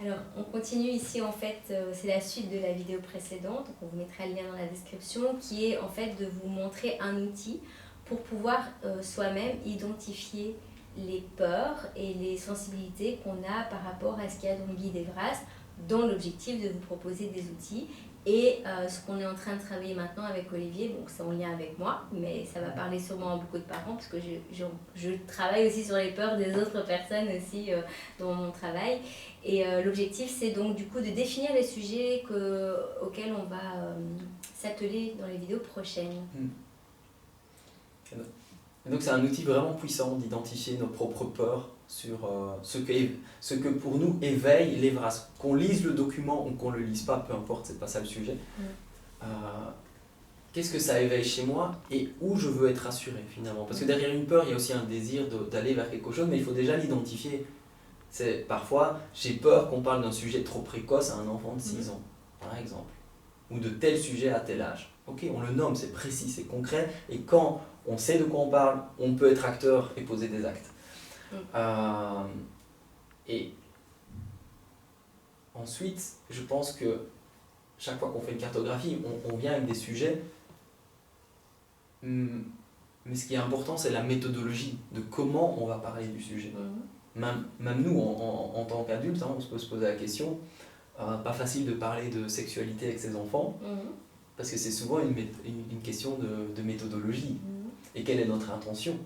Alors, on continue ici, en fait, c'est la suite de la vidéo précédente, donc on vous mettra le lien dans la description, qui est en fait de vous montrer un outil pour pouvoir soi-même identifier les peurs et les sensibilités qu'on a par rapport à ce qu'il y a dans le guide Evras, dans l'objectif de vous proposer des outils. Et ce qu'on est en train de travailler maintenant avec Olivier, donc c'est en lien avec moi, mais ça va parler sûrement à beaucoup de parents, parce que je travaille aussi sur les peurs des autres personnes aussi dans mon travail. Et l'objectif, c'est donc du coup de définir les sujets auxquels on va s'atteler dans les vidéos prochaines. Et donc c'est un outil vraiment puissant d'identifier nos propres peurs sur ce que pour nous éveille l'Evras. Qu'on lise le document ou qu'on ne le lise pas, peu importe, c'est pas ça le sujet. Qu'est-ce que ça éveille chez moi et où je veux être rassuré finalement. Parce que derrière une peur, il y a aussi un désir d'aller vers quelque chose, mais il faut déjà l'identifier. Parfois, j'ai peur qu'on parle d'un sujet trop précoce à un enfant de 6 ans, par exemple. Ou de tel sujet à tel âge. Ok, on le nomme, c'est précis, c'est concret. Et quand on sait de quoi on parle, on peut être acteur et poser des actes. Et ensuite, je pense que chaque fois qu'on fait une cartographie, on vient avec des sujets. Mais ce qui est important, c'est la méthodologie de comment on va parler du sujet. Même nous, en tant qu'adultes, on peut se poser la question, pas facile de parler de sexualité avec ses enfants, parce que c'est souvent une question de méthodologie. Et quelle est notre intention?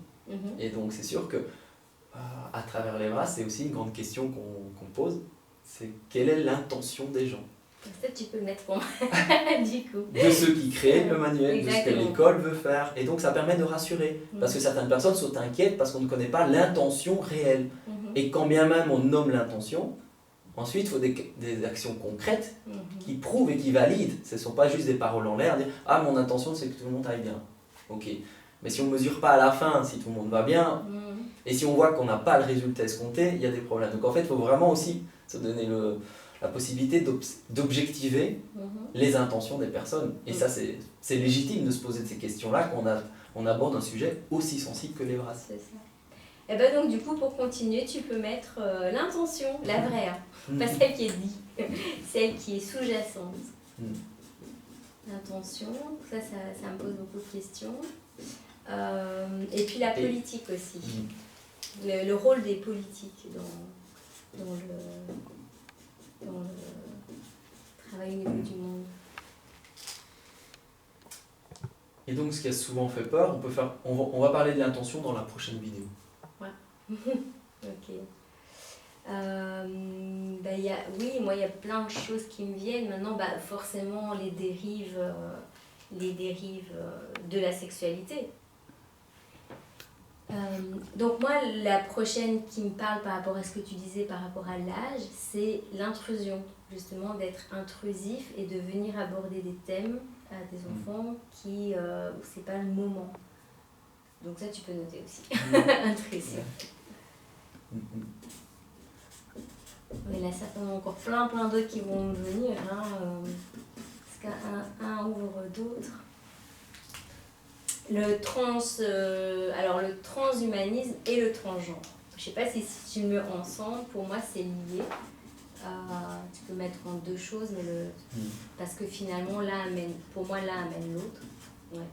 Et donc c'est sûr que à travers l'Evras, c'est aussi une grande question qu'on pose, c'est quelle est l'intention des gens? Peut-être tu peux le mettre pour moi, du coup. De ceux qui créent le manuel, Exactement. de ce que l'école veut faire. Et donc ça permet de rassurer. Parce que certaines personnes sont inquiètes parce qu'on ne connaît pas l'intention réelle. Et quand bien même on nomme l'intention, ensuite il faut des actions concrètes qui prouvent et qui valident. Ce ne sont pas juste des paroles en l'air, dire « Ah, mon intention c'est que tout le monde aille bien ». Ok. Mais si on ne mesure pas à la fin si tout le monde va bien, et si on voit qu'on n'a pas le résultat escompté, il y a des problèmes. Donc en fait, il faut vraiment aussi se donner la possibilité d'objectiver les intentions des personnes. Et ça, c'est légitime de se poser de ces questions-là quand on aborde un sujet aussi sensible que l'Evras. C'est ça. Et ben donc du coup, pour continuer, tu peux mettre l'intention, la vraie, pas celle qui est dite, celle qui est sous-jacente. L'intention, ça me pose beaucoup de questions. Et puis la politique aussi. Le rôle des politiques dans le travail au niveau du monde. Et donc ce qui a souvent fait peur, on va parler de l'intention dans la prochaine vidéo. Ouais. Ok. Oui, moi il y a plein de choses qui me viennent. Maintenant, forcément les dérives de la sexualité. Donc moi, la prochaine qui me parle par rapport à ce que tu disais par rapport à l'âge, c'est l'intrusion, justement d'être intrusif et de venir aborder des thèmes à des enfants où c'est pas le moment. Donc ça, tu peux noter aussi. Intrusion. Mais là, certainement encore plein d'autres qui vont me venir, parce qu'un ouvre d'autres. Le transhumanisme et le transgenre. Je sais pas si tu le mets ensemble, pour moi c'est lié. Tu peux mettre en deux choses, mais parce que finalement pour moi l'un amène l'autre. Ouais.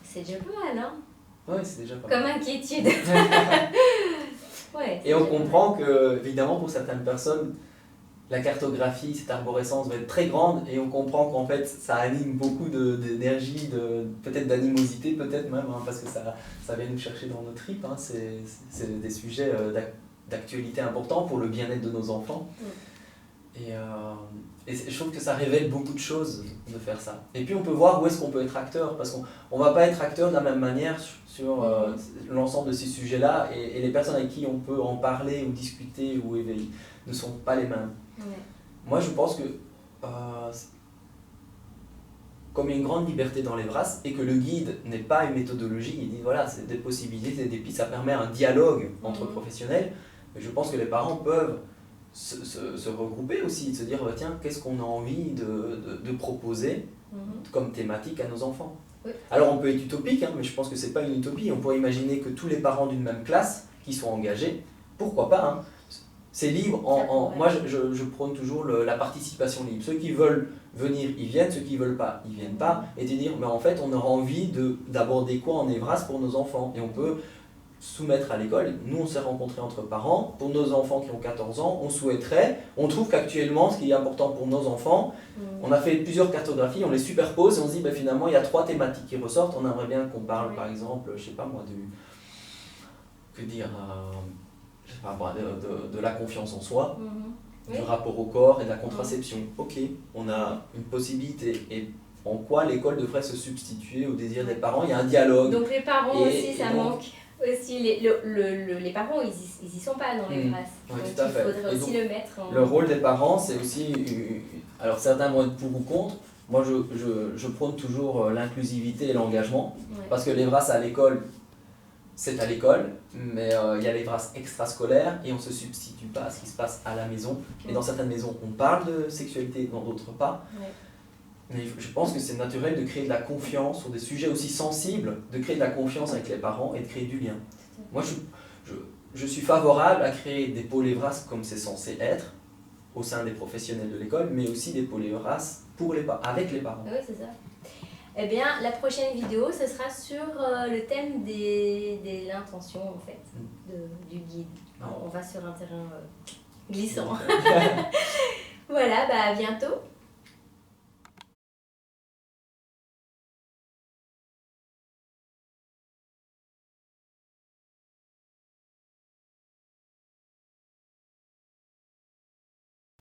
C'est déjà pas mal, hein? Oui, c'est déjà pas mal. Comme inquiétude. Ouais, et on comprend que, évidemment, pour certaines personnes, la cartographie, cette arborescence va être très grande et on comprend qu'en fait ça anime beaucoup d'énergie, peut-être d'animosité, peut-être même, parce que ça vient nous chercher dans nos tripes. C'est des sujets d'actualité importants pour le bien-être de nos enfants. Et je trouve que ça révèle beaucoup de choses de faire ça. Et puis on peut voir où est-ce qu'on peut être acteur, parce qu'on ne va pas être acteur de la même manière sur l'ensemble de ces sujets-là, et les personnes avec qui on peut en parler ou discuter ou éveiller ne sont pas les mêmes. Moi je pense que comme il y a une grande liberté dans l'Evras et que le guide n'est pas une méthodologie, il dit voilà, c'est des possibilités, des pistes, ça permet un dialogue entre professionnels, mais je pense que les parents peuvent se regrouper aussi, se dire tiens, qu'est-ce qu'on a envie de proposer comme thématique à nos enfants. Alors on peut être utopique, mais je pense que c'est pas une utopie. On pourrait imaginer que tous les parents d'une même classe qui sont engagés pourquoi pas, hein. C'est libre. Moi, je prône toujours la participation libre. Ceux qui veulent venir, ils viennent. Ceux qui ne veulent pas, ils ne viennent pas. Et de dire, mais en fait, on aura envie d'aborder quoi en Evras pour nos enfants. Et on peut soumettre à l'école. Nous, on s'est rencontrés entre parents. Pour nos enfants qui ont 14 ans, on souhaiterait. On trouve qu'actuellement, ce qui est important pour nos enfants, on a fait plusieurs cartographies, on les superpose et on se dit, ben, finalement, il y a 3 thématiques qui ressortent. On aimerait bien qu'on parle, par exemple, je sais pas moi, je sais pas, de la confiance en soi, du rapport au corps et de la contraception. Ok, on a une possibilité. Et en quoi l'école devrait se substituer au désir des parents? Il y a un dialogue. Donc les parents aussi, ça manque. Aussi, les parents, ils y sont pas dans les Evras. Oui, donc tout à fait. il faudrait aussi le mettre en... Le rôle des parents, c'est aussi... Alors certains vont être pour ou contre. Moi, je prône toujours l'inclusivité et l'engagement. Parce que l'Evras à l'école, c'est à l'école, mais il y a l'Evras extrascolaire et on ne se substitue pas à ce qui se passe à la maison. Et dans certaines maisons, on parle de sexualité, dans d'autres pas. Mais je pense que c'est naturel de créer de la confiance sur des sujets aussi sensibles, de créer de la confiance avec les parents et de créer du lien. Moi, je suis favorable à créer des pôles Evras comme c'est censé être, au sein des professionnels de l'école, mais aussi des pôles Evras avec les parents. Oui, c'est ça. Eh bien, la prochaine vidéo, ce sera sur le thème de l'intention, en fait, du guide. On va sur un terrain glissant. Voilà, à bientôt.